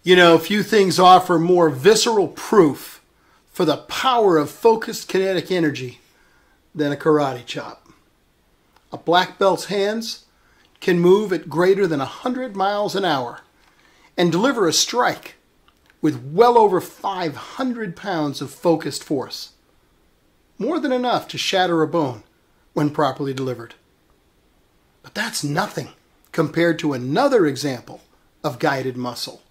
You know, few things offer more visceral proof for the power of focused kinetic energy than a karate chop. A black belt's hands can move at greater than 100 miles an hour and deliver a strike with well over 500 pounds of focused force. More than enough to shatter a bone when properly delivered. But that's nothing compared to another example of guided muscle.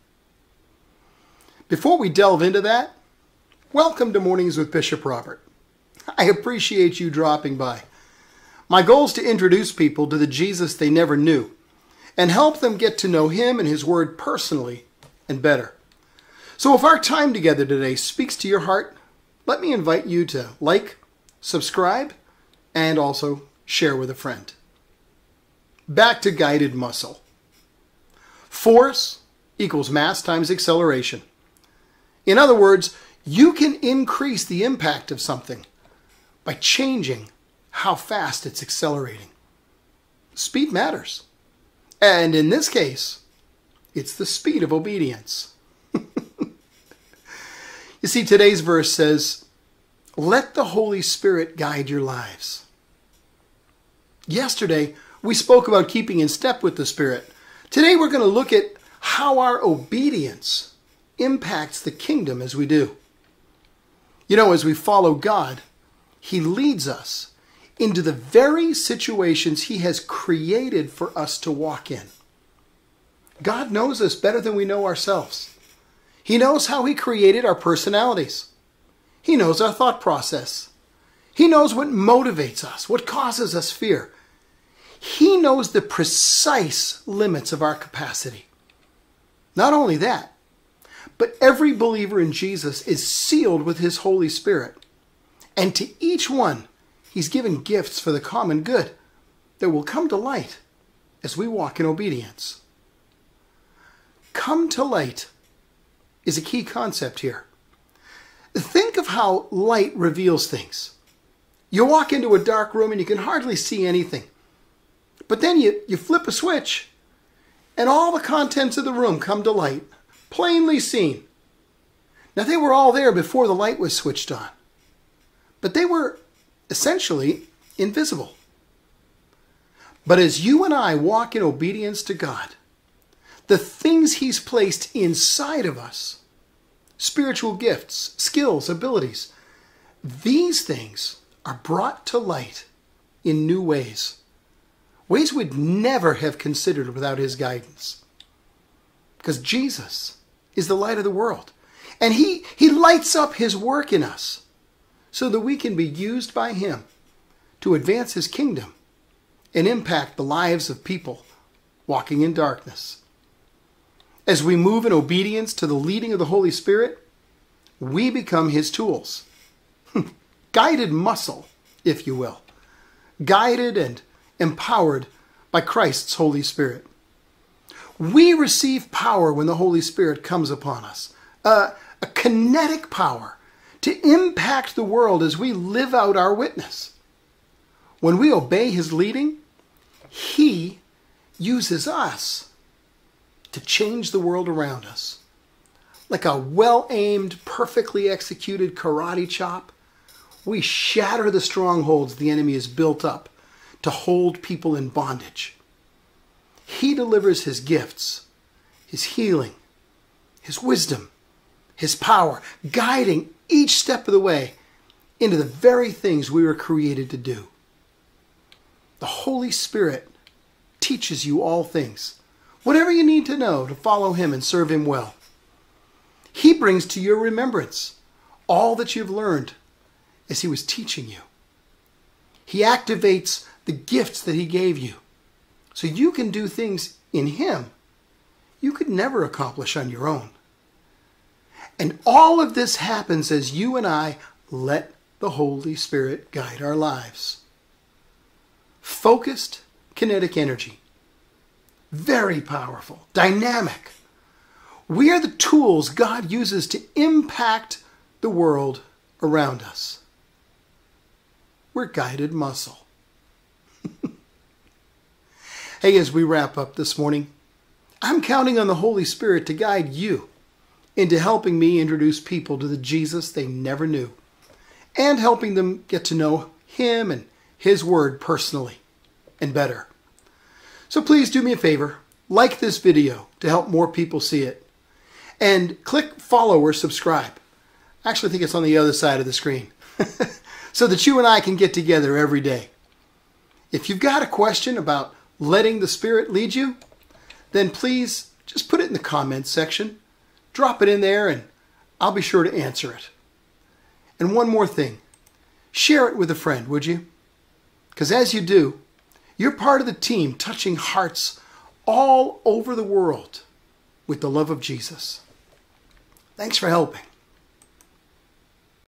Before we delve into that, welcome to Mornings with Bishop Robert. I appreciate you dropping by. My goal is to introduce people to the Jesus they never knew and help them get to know Him and His Word personally and better. So if our time together today speaks to your heart, let me invite you to like, subscribe, and also share with a friend. Back to guided muscle. Force equals mass times acceleration. In other words, you can increase the impact of something by changing how fast it's accelerating. Speed matters. And in this case, it's the speed of obedience. You see, today's verse says, "Let the Holy Spirit guide your lives." Yesterday, we spoke about keeping in step with the Spirit. Today, we're going to look at how our obedience impacts the kingdom as we do. You know, as we follow God, He leads us into the very situations He has created for us to walk in. God knows us better than we know ourselves. He knows how He created our personalities. He knows our thought process. He knows what motivates us, what causes us fear. He knows the precise limits of our capacity. Not only that, but every believer in Jesus is sealed with His Holy Spirit. And to each one, He's given gifts for the common good that will come to light as we walk in obedience. Come to light is a key concept here. Think of how light reveals things. You walk into a dark room and you can hardly see anything. But then you flip a switch and all the contents of the room come to light, plainly seen. Now they were all there before the light was switched on, but they were essentially invisible. But as you and I walk in obedience to God, the things He's placed inside of us, spiritual gifts, skills, abilities, these things are brought to light in new ways. Ways we'd never have considered without His guidance. Because Jesus is the light of the world. And He lights up His work in us so that we can be used by Him to advance His kingdom and impact the lives of people walking in darkness. As we move in obedience to the leading of the Holy Spirit, we become His tools. Guided muscle, if you will. Guided and empowered by Christ's Holy Spirit. We receive power when the Holy Spirit comes upon us. A kinetic power to impact the world as we live out our witness. When we obey His leading, He uses us to change the world around us. Like a well-aimed, perfectly executed karate chop, we shatter the strongholds the enemy has built up to hold people in bondage. He delivers His gifts, His healing, His wisdom, His power, guiding each step of the way into the very things we were created to do. The Holy Spirit teaches you all things, whatever you need to know to follow Him and serve Him well. He brings to your remembrance all that you've learned as He was teaching you. He activates the gifts that He gave you so you can do things in Him you could never accomplish on your own. And all of this happens as you and I let the Holy Spirit guide our lives. Focused kinetic energy. Very powerful, dynamic. We are the tools God uses to impact the world around us. We're guided muscle. Hey, as we wrap up this morning, I'm counting on the Holy Spirit to guide you into helping me introduce people to the Jesus they never knew and helping them get to know Him and His Word personally and better. So please do me a favor, like this video to help more people see it, and click follow or subscribe. I actually think it's on the other side of the screen, so that you and I can get together every day. If you've got a question about letting the Spirit lead you, then please just put it in the comments section. Drop it in there and I'll be sure to answer it. And one more thing, share it with a friend, would you? Because as you do, you're part of the team touching hearts all over the world with the love of Jesus. Thanks for helping.